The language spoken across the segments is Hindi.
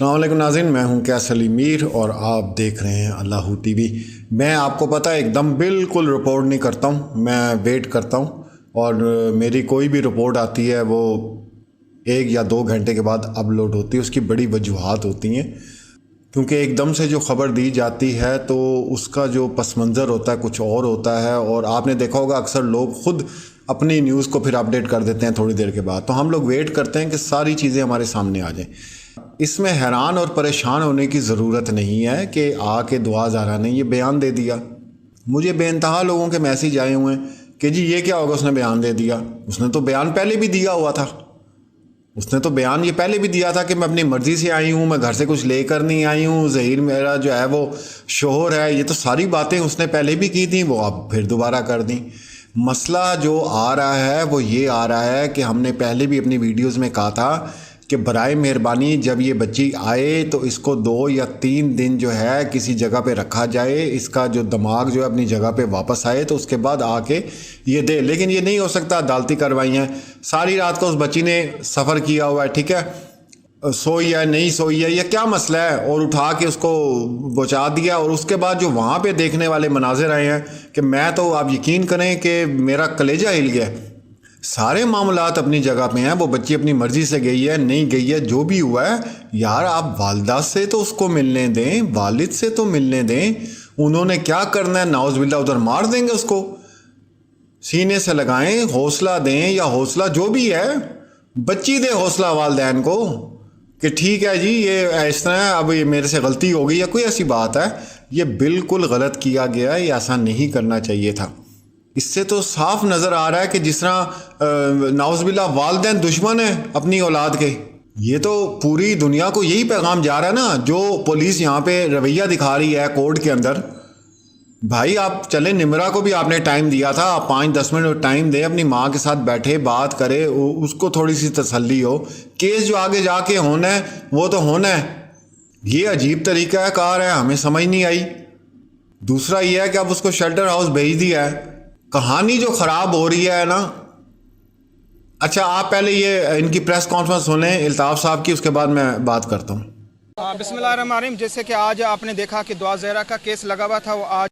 अस्सलाम वालेकुम नाज़रीन, मैं हूं कैस अली मीर और आप देख रहे हैं अल्लाहू टीवी। मैं आपको पता है एकदम बिल्कुल रिपोर्ट नहीं करता हूं, मैं वेट करता हूं और मेरी कोई भी रिपोर्ट आती है वो 1 या 2 घंटे के बाद अपलोड होती है। उसकी बड़ी वजूहात होती हैं क्योंकि एकदम से जो ख़बर दी जाती है तो उसका जो पस मंज़र होता है कुछ और होता है। और आपने देखा होगा अक्सर लोग ख़ुद अपनी न्यूज़ को फिर अपडेट कर देते हैं थोड़ी देर के बाद, तो हम लोग वेट करते हैं कि सारी चीज़ें हमारे सामने आ जाएं। इसमें हैरान और परेशान होने की ज़रूरत नहीं है कि आके दुआ ज़ारा ने ये बयान दे दिया। मुझे बेइंतहा लोगों के मैसेज आए हुए हैं कि जी ये क्या होगा, उसने बयान दे दिया। उसने तो बयान पहले भी दिया हुआ था, उसने तो बयान ये पहले भी दिया था कि मैं अपनी मर्ज़ी से आई हूँ, मैं घर से कुछ लेकर नहीं आई हूँ, ज़हीर मेरा जो है वो शोहर है। ये तो सारी बातें उसने पहले भी की थी, वो अब फिर दोबारा कर दी। मसला जो आ रहा है वो ये आ रहा है कि हमने पहले भी अपनी वीडियोज़ में कहा था कि बराए मेहरबानी जब ये बच्ची आए तो इसको 2 या 3 दिन जो है किसी जगह पे रखा जाए, इसका जो दिमाग जो है अपनी जगह पे वापस आए तो उसके बाद आके ये दे। लेकिन ये नहीं हो सकता, अदालती कार्रवाइयाँ। सारी रात को उस बच्ची ने सफ़र किया हुआ है, ठीक है, सोई है नहीं सोई है, यह क्या मसला है, और उठा के उसको पहुँचा दिया। और उसके बाद जो वहाँ पे देखने वाले मनाजिर आए हैं कि मैं तो आप यकीन करें कि मेरा कलेजा हिल गया। सारे मामलात अपनी जगह पे हैं, वो बच्ची अपनी मर्ज़ी से गई है नहीं गई है, जो भी हुआ है यार आप वालदा से तो उसको मिलने दें, वालिद से तो मिलने दें। उन्होंने क्या करना है, नाउज़ुबिल्लाह उधर मार देंगे उसको, सीने से लगाएं, हौसला दें या हौसला जो भी है, बच्ची दे हौसला वालदैन को कि ठीक है जी ये इस तरह अब ये मेरे से गलती हो गई या कोई ऐसी बात है। ये बिल्कुल गलत किया गया है, ये ऐसा नहीं करना चाहिए था। इससे तो साफ नज़र आ रहा है कि जिस तरह नाउज़ुबिल्लाह वालिदैन दुश्मन है अपनी औलाद के। ये तो पूरी दुनिया को यही पैगाम जा रहा है ना, जो पुलिस यहाँ पे रवैया दिखा रही है कोर्ट के अंदर। भाई आप चले, निमरा को भी आपने टाइम दिया था, आप 5-10 मिनट टाइम दें, अपनी माँ के साथ बैठे बात करे, उसको थोड़ी सी तसल्ली हो। केस जो आगे जाके होना है वो तो होना है। ये अजीब तरीका है कार है, हमें समझ नहीं आई। दूसरा ये है कि अब उसको शेल्टर हाउस भेज दिया है। कहानी जो ख़राब हो रही है ना। अच्छा आप पहले ये इनकी प्रेस कॉन्फ्रेंस सुने इल्ताफ़ साहब की, उसके बाद मैं बात करता हूँ। बिस्मिल्लाहिर्रहमानिर्रहीम। जैसे कि आज आपने देखा कि दुआ ज़हरा का केस लगा हुआ था, वो आज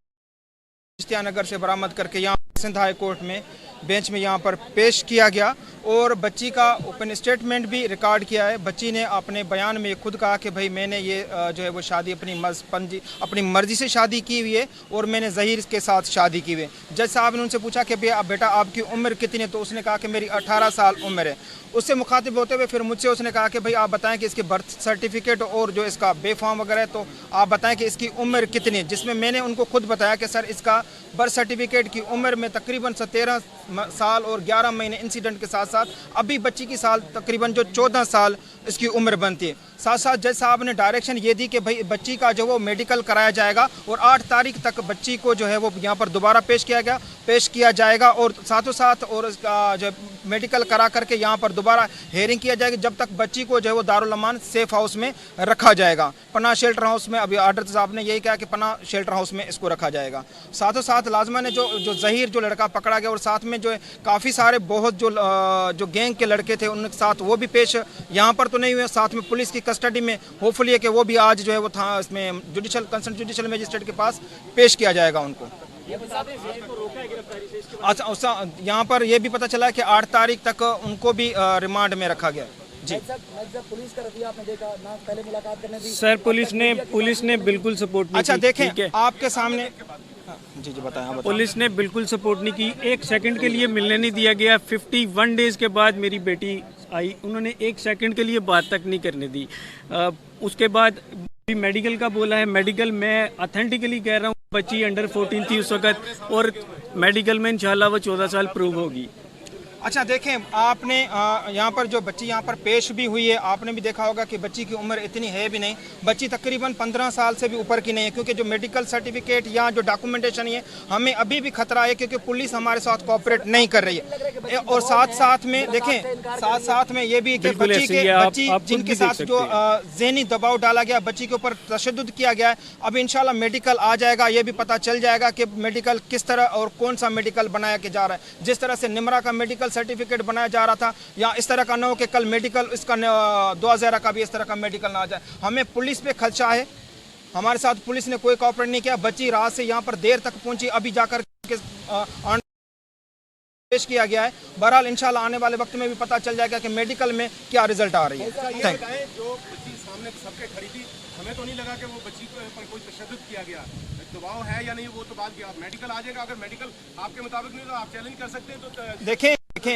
नगर से बरामद करके यहाँ सिंध हाई कोर्ट में बेंच में यहाँ पर पेश किया गया और बच्ची का ओपन स्टेटमेंट भी रिकॉर्ड किया है। बच्ची ने अपने बयान में खुद कहा कि भाई मैंने ये जो है वो शादी अपनी मर्ज़ी से शादी की हुई है और मैंने ज़हीर के साथ शादी की हुई है। जज साहब ने उनसे पूछा कि भैया बेटा आपकी उम्र कितनी है, तो उसने कहा कि मेरी 18 साल उम्र है। उससे मुखातिब होते हुए फिर मुझसे उसने कहा कि भाई आप बताएं कि इसके बर्थ सर्टिफिकेट और जो इसका बेफॉर्म वगैरह है तो आप बताएं कि इसकी उम्र कितनी है। जिसमें मैंने उनको खुद बताया कि सर इसका बर्थ सर्टिफिकेट की उम्र में तकरीबन 13 साल और 11 महीने इंसिडेंट के साथ साथ अभी बच्ची की साल तकरीबन जो 14 साल इसकी उम्र बनती है। साथ साथ जज साहब ने डायरेक्शन ये दी कि भाई बच्ची का जो वो मेडिकल कराया जाएगा और 8 तारीख तक बच्ची को जो है वो यहाँ पर दोबारा पेश किया जाएगा और साथों साथ और इसका जो मेडिकल करा करके यहाँ पर दोबारा हेयरिंग किया जाएगी जब तक बच्ची को जो है वो दारुल अमान सेफ हाउस में रखा जाएगा। पनाह शेल्टर हाउस में अभी आर्डर साहब ने यही कहा कि पनाह शेल्टर हाउस में इसको रखा जाएगा। साथों साथ लाजमा ने जो ज़हीर जो लड़का पकड़ा गया और साथ में जो है काफ़ी सारे बहुत जो गैंग के लड़के थे उनके साथ वो भी पेश यहाँ पर तो नहीं हुए, साथ में पुलिस की कस्टडी में होपफुली है कि वो भी आज जो है वो था इसमें जुडिशल मजिस्ट्रेट के पास पेश किया जाएगा उनको। अच्छा उसका यहाँ पर यह भी पता चला है कि 8 तारीख तक उनको भी रिमांड में रखा गया। जी जब पुलिस का रवैया आपने देखा ना, पहले मुलाकात करने दी सर, पुलिस ने बिल्कुल सपोर्ट नहीं अच्छा की। देखें आपके सामने जी बताएं। पुलिस ने बिल्कुल सपोर्ट नहीं की, 1 सेकंड के लिए मिलने नहीं दिया गया। 51 डेज के बाद मेरी बेटी आई, उन्होंने 1 सेकंड के लिए बात तक नहीं करने दी। उसके बाद मेडिकल का बोला है, मेडिकल मैं ऑथेंटिकली कह रहा हूँ बच्ची अंडर 14 थी उस वक्त और मेडिकल में इंशाल्लाह वो 14 साल प्रूव होगी। अच्छा देखें आपने यहाँ पर जो बच्ची यहाँ पर पेश भी हुई है, आपने भी देखा होगा कि बच्ची की उम्र इतनी है भी नहीं, बच्ची तकरीबन 15 साल से भी ऊपर की नहीं है, क्योंकि जो मेडिकल सर्टिफिकेट या जो डॉक्यूमेंटेशन है हमें अभी भी खतरा है क्योंकि पुलिस हमारे साथ कोऑपरेट नहीं कर रही है। और साथ में देखें साथ में ये भी कि बच्ची जिनके साथ जो ज़हनी दबाव डाला गया, बच्ची के ऊपर तशद्दुद किया गया है, अब इंशाल्लाह मेडिकल आ जाएगा, ये भी पता चल जाएगा कि मेडिकल किस तरह और कौन सा मेडिकल बनाया जा रहा है। जिस तरह से निमरा का मेडिकल सर्टिफिकेट बनाया जा रहा था, या इस तरह का न हो कि कल मेडिकल इसका दुआ ज़हरा का भी इस तरह का मेडिकल ना आ जाए। हमें पुलिस पे खदशा है, हमारे साथ पुलिस ने कोई कॉपरेट नहीं किया। बच्ची रात से यहाँ पर देर तक पहुंची, अभी जाकर के पेश किया गया है। बहरहाल इंशाल्लाह आने वाले वक्त में भी पता चल जाएगा कि मेडिकल में क्या रिजल्ट आ रही है। Thank you. जो बच्ची सामने सबके खड़ी थी, हमें तो नहीं लगा कि वो बच्ची पर कोई तशद्दुद किया गया, दबाव है या नहीं वो तो बात की। मेडिकल आ जाएगा, अगर मेडिकल आपके मुताबिक नहीं तो आप चैलेंज कर सकते हैं। तो देखें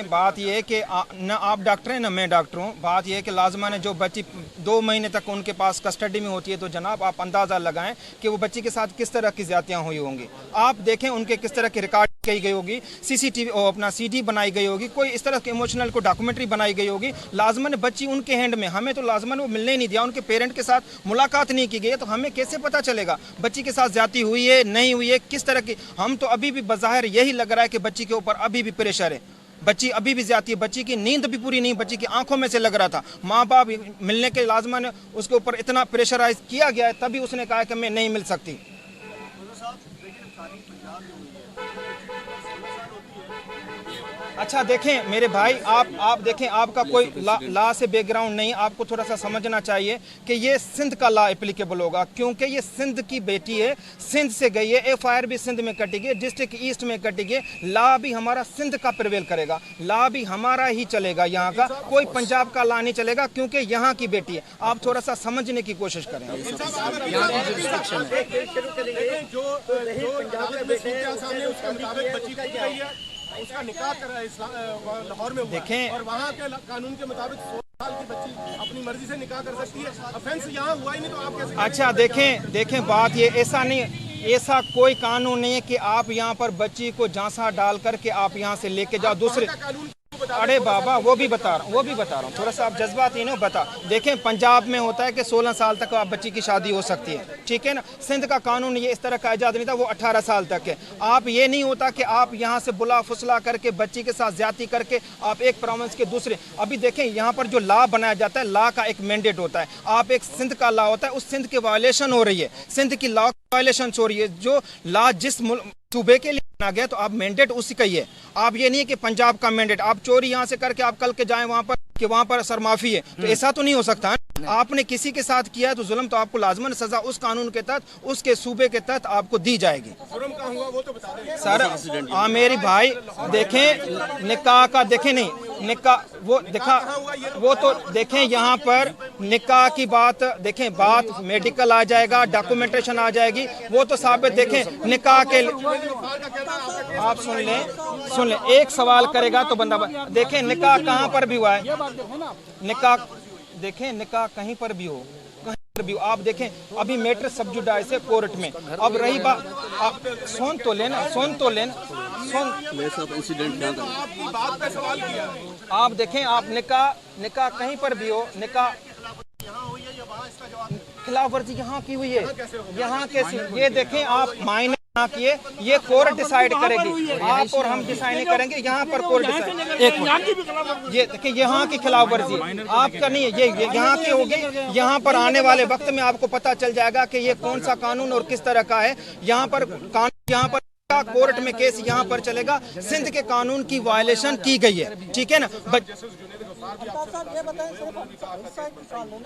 बात यह है कि न आप डॉक्टर हैं न मैं डॉक्टर हूँ। बात यह है कि लाजमान है जो बच्ची 2 महीने तक उनके पास कस्टडी में होती है, तो जनाब आप अंदाज़ा लगाएं कि वो बच्ची के साथ किस तरह की ज़्यादतियाँ हुई होंगी। आप देखें उनके किस तरह की रिकॉर्ड की गई होगी, सीसीटीवी अपना सीडी बनाई गई होगी, कोई इस तरह की इमोशनल को डॉक्यूमेंट्री बनाई गई होगी। लाजमन बच्ची उनके हैंड में, हमें तो लाजमन वो मिलने नहीं दिया, उनके पेरेंट के साथ मुलाकात नहीं की गई है, तो हमें कैसे पता चलेगा बच्ची के साथ ज्यादती हुई है नहीं हुई है, किस तरह की। हम तो अभी भी बज़ाहिर यही लग रहा है कि बच्ची के ऊपर अभी भी प्रेशर है, बच्ची अभी भी ज्यादती है, बच्ची की नींद भी पूरी नहीं, बच्ची की आंखों में से लग रहा था। माँ बाप मिलने के लाजमन उसके ऊपर इतना प्रेशराइज किया गया है, तभी उसने कहा कि मैं नहीं मिल सकती। अच्छा देखें मेरे भाई, आप देखें, आपका कोई ला से बैकग्राउंड नहीं, आपको थोड़ा सा समझना चाहिए कि ये सिंध का ला एप्लीकेबल होगा, क्योंकि ये सिंध की बेटी है, सिंध से गई है, एफआईआर भी सिंध में कटी गई, डिस्ट्रिक्ट ईस्ट में कटी गई, ला भी हमारा सिंध का प्रिवेल करेगा, ला भी हमारा ही चलेगा, यहाँ का कोई पंजाब का ला नहीं चलेगा, क्योंकि यहाँ की बेटी है। आप थोड़ा सा समझने की कोशिश करें। उसका निकाह लाहौर में देखें, और वहाँ के कानून के मुताबिक 16 साल की बच्ची अपनी मर्जी से निकाह कर सकती है। ऑफेंस यहाँ हुआ ही नहीं, तो आप कैसे? अच्छा देखें बात ये ऐसा नहीं, ऐसा कोई कानून नहीं है कि आप यहाँ पर बच्ची को झांसा डाल करके आप यहाँ से लेके जाओ दूसरे। अरे बाबा वो भी बता रहा हूँ, थोड़ा सा आप जज्बात नहीं बता। देखें पंजाब में होता है कि 16 साल तक आप बच्ची की शादी हो सकती है, ठीक है ना। सिंध का कानून ये इस तरह का इजाद नहीं था, वो 18 साल तक है। आप ये नहीं होता कि आप यहाँ से बुला फुसला करके बच्ची के साथ ज्यादती करके आप एक प्रोविंस के दूसरे। अभी देखें यहाँ पर जो लॉ बनाया जाता है, लॉ का एक मैंडेट होता है, आप एक सिंध का लॉ होता है, उस सिंध की वायलेशन हो रही है, सिंध की लॉ वायलेशन हो रही है। जो लॉ जिस सूबे के लिए बना गया, तो आप मैंडेट उसी का ही है। आप ये नहीं है कि पंजाब का मैंडेट, आप चोरी यहाँ से करके आप कल के जाएं वहाँ पर कि वहाँ पर सरमाफी है, तो ऐसा तो नहीं हो सकता है। आपने किसी के साथ किया है तो जुल्म, तो आपको लाजमन सजा उस कानून के तहत, उसके सूबे के तहत आपको दी जाएगी। जुर्म का हुआ वो तो बता दें सर। हाँ मेरी भाई, देखें निकाह का, देखें नहीं निकाह वो देखा, वो तो देखें यहाँ पर निकाह की बात, देखें बात मेडिकल आ जाएगा, डॉक्यूमेंटेशन आ जाएगी, वो तो साबित। देखें निकाह के, आप सुन लें, एक सवाल करेगा तो बंदा। देखें निकाह कहाँ पर भी हुआ है, निकाह देखें, निकाह कहीं पर भी हो, कहीं पर भी हो, आप देखें अभी मैटर सब जुडाइस है कोर्ट में। अब रही बात, आप सुन तो लेना, आपकी बात पे सवाल किया। आप देखें, आप निकाह कहीं पर भी हो, निकाह खिलाफ वर्जी यहाँ की हुई है, यहाँ कैसी, ये देखें आप मायने ना किए, ये कोर्ट डिसाइड करेगी, आप और हम डिसाइड नहीं करेंगे, यहाँ पर कोर्ट डिसाइड। ये देखिए यहाँ की खिलाफ वर्जी आपका नहीं है, ये यहाँ की होगी। यहाँ पर आने वाले वक्त में आपको पता चल जाएगा कि ये कौन सा कानून और किस तरह का है। यहाँ पर यहाँ पर कोर्ट में केस यहाँ पर चलेगा, सिंध के कानून की वायलेशन की गई है, ठीक है ना।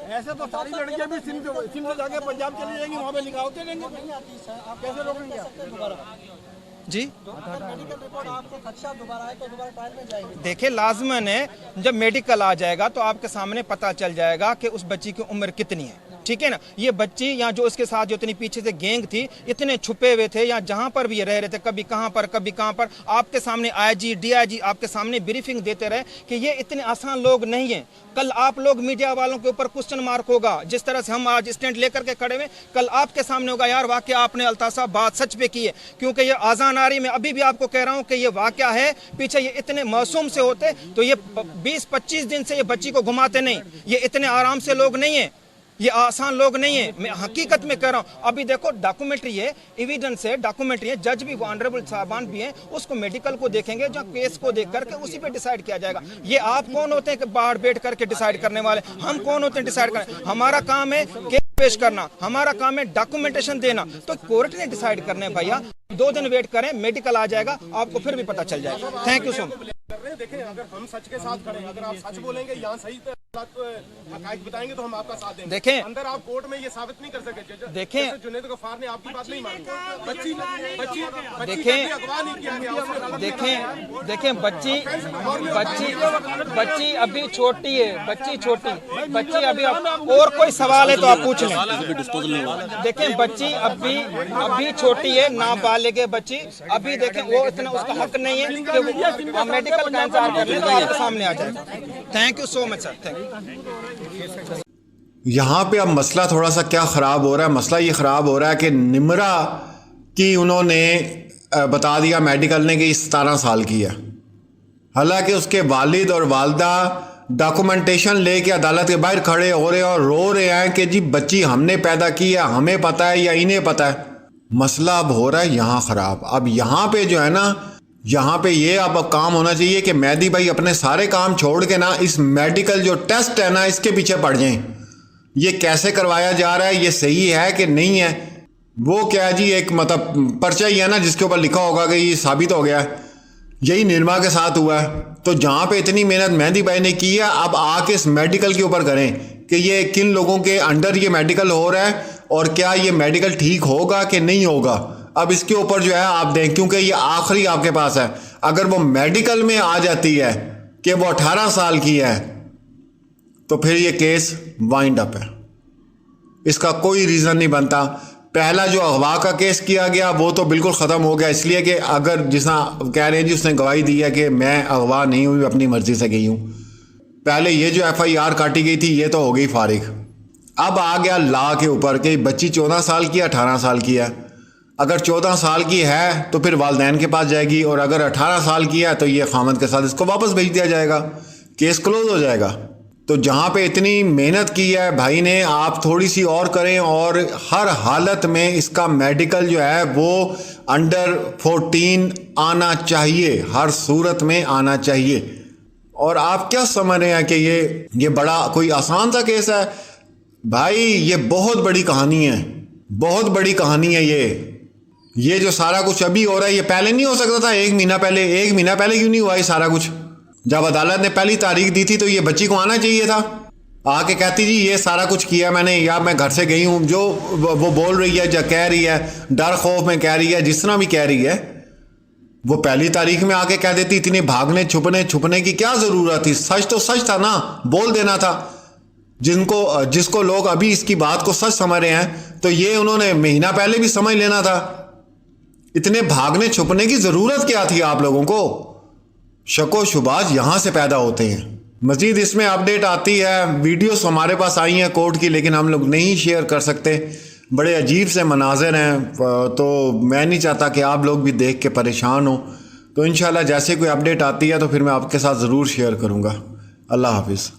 ऐसे तो सारी लड़कियां भी सिंध से जाके पंजाब चली जाएंगी, वहाँ पे निकाह होते रहेंगे, आप कैसे रोकेंगे दोबारा जी? मेडिकल रिपोर्ट आपको खदशा दोबारा है तो दोबारा ट्रायल में जाएंगे। देखिए लाजमन है, जब मेडिकल आ जाएगा तो आपके सामने पता चल जाएगा कि उस बच्ची की उम्र कितनी है, ठीक है ना। ये बच्ची यहाँ जो उसके साथ जो इतनी पीछे से गैंग थी, इतने छुपे हुए थे, यहाँ जहाँ पर भी ये रह रहे थे, कभी कहाँ पर, आपके सामने आईजी डीआईजी आपके सामने ब्रीफिंग देते रहे कि ये इतने आसान लोग नहीं हैं। कल आप लोग मीडिया वालों के ऊपर क्वेश्चन मार्क होगा, जिस तरह से हम आज स्टैंड लेकर के खड़े हुए, कल आपके सामने होगा यार वाकया आपने अल्ताफ साहब बात सच पे की है, क्योंकि ये आजान आ रही। मैं अभी भी आपको कह रहा हूँ कि ये वाकया है, पीछे ये इतने मासूम से होते तो ये 20-25 दिन से ये बच्ची को घुमाते नहीं, ये इतने आराम से लोग नहीं है, ये आसान लोग नहीं है। मैं हकीकत में कह रहा हूँ। अभी देखो डॉक्यूमेंट्री है, एविडेंस है, डॉक्यूमेंट्री है, जज भी ऑनरेबल साहबान भी हैं, उसको मेडिकल को देखेंगे, जो केस को देख करके उसी पे डिसाइड किया जाएगा। ये आप कौन होते हैं कि बाहर बैठ करके डिसाइड करने वाले? हम कौन होते हैं डिसाइड करने? हमारा काम है केस पेश करना, हमारा काम है डॉक्यूमेंटेशन देना, तो कोर्ट ने डिसाइड करने भैया। 2 दिन वेट करें, मेडिकल आ जाएगा, आपको फिर भी पता चल जाएगा। Thank you so much. कर रहे हैं। देखें, अगर हम सच के साथ खड़े हैं, अगर आप सच बोलेंगे, यहाँ सही हकायक बताएंगे तो हम आपका साथ देंगे। देखें, अंदर आप कोर्ट में ये साबित नहीं कर सके। देखें, जुनैद गफ्फार ने आपकी बात नहीं मानी। बच्ची देखें, अगवा नहीं किया गया। देखें बच्ची अभी छोटी है, बच्ची अभी और कोई सवाल है तो आप पूछ लें। देखें, बच्ची अभी छोटी है, नाबालिग है बच्ची अभी। देखें, वो इतना उसका हक नहीं है कि वो मेडिकल का इंतजार कर ले तो आपके सामने आ जाएगा। Thank you so much sir, thank you. यहाँ पे अब मसला थोड़ा सा क्या ख़राब हो रहा है। मसला ये ख़राब हो रहा है कि निमरा की उन्होंने बता दिया मेडिकल ने कि 17 साल की है, हालांकि उसके वालिद और वालदा डॉक्यूमेंटेशन लेके अदालत के बाहर खड़े हो रहे हैं और रो रहे हैं कि जी बच्ची हमने पैदा की है, हमें पता है या इन्हें पता है। मसला अब हो रहा है यहाँ ख़राब। अब यहाँ पे जो है ना, यहाँ पे ये अब काम होना चाहिए कि मेहदी भाई अपने सारे काम छोड़ के ना इस मेडिकल जो टेस्ट है ना इसके पीछे पड़ जाएं। ये कैसे करवाया जा रहा है, ये सही है कि नहीं है। वो क्या जी, एक मतलब पर्चा ही है ना जिसके ऊपर लिखा होगा कि ये साबित हो गया है। यही निर्मा के साथ हुआ है। तो जहाँ पे इतनी मेहनत मेहदी भाई ने की है, अब आके इस मेडिकल के ऊपर करें कि ये किन लोगों के अंडर ये मेडिकल हो रहा है और क्या ये मेडिकल ठीक होगा कि नहीं होगा। अब इसके ऊपर जो है आप दें, क्योंकि ये आखिरी आपके पास है। अगर वो मेडिकल में आ जाती है कि वो 18 साल की है तो फिर ये केस वाइंड अप है, इसका कोई रीज़न नहीं बनता। पहला जो अगवा का केस किया गया वो तो बिल्कुल ख़त्म हो गया, इसलिए कि अगर जिसना कह रहे हैं जी उसने गवाही दी है कि मैं अगवा नहीं हुई, अपनी मर्ज़ी से गई हूँ। पहले ये जो FIR काटी गई थी ये तो हो गई फारिग। अब आ गया ला के ऊपर कि बच्ची 14 साल की है, 18 साल की है। अगर 14 साल की है तो फिर वालिदैन के पास जाएगी, और अगर 18 साल की है तो ये खामद के साथ इसको वापस भेज दिया जाएगा, केस क्लोज हो जाएगा। तो जहाँ पे इतनी मेहनत की है भाई ने, आप थोड़ी सी और करें और हर हालत में इसका मेडिकल जो है वो अंडर 14 आना चाहिए, हर सूरत में आना चाहिए। और आप क्या समझ रहे हैं कि ये बड़ा कोई आसान सा केस है? भाई ये बहुत बड़ी कहानी है, बहुत बड़ी कहानी है। ये जो सारा कुछ अभी हो रहा है ये पहले नहीं हो सकता था? 1 महीना पहले, 1 महीना पहले क्यों नहीं हुआ ये सारा कुछ? जब अदालत ने पहली तारीख दी थी तो ये बच्ची को आना चाहिए था, आके कहती जी ये सारा कुछ किया मैंने, या मैं घर से गई हूँ, जो वो बोल रही है, जो कह रही है, डर खौफ में कह रही है, जिस तरह भी कह रही है, वो पहली तारीख में आके कह देती। इतनी भागने छुपने की क्या ज़रूरत थी? सच तो सच था ना, बोल देना था। जिसको लोग अभी इसकी बात को सच समझ रहे हैं तो ये उन्होंने महीना पहले भी समझ लेना था। इतने भागने छुपने की ज़रूरत क्या थी आप लोगों को? शको शुबाज यहाँ से पैदा होते हैं। मज़ीद इसमें अपडेट आती है, वीडियोस हमारे पास आई हैं कोर्ट की, लेकिन हम लोग नहीं शेयर कर सकते। बड़े अजीब से मनाज़र हैं, तो मैं नहीं चाहता कि आप लोग भी देख के परेशान हो। तो इंशाल्लाह जैसे कोई अपडेट आती है तो फिर मैं आपके साथ ज़रूर शेयर करूँगा। अल्लाह हाफिज़।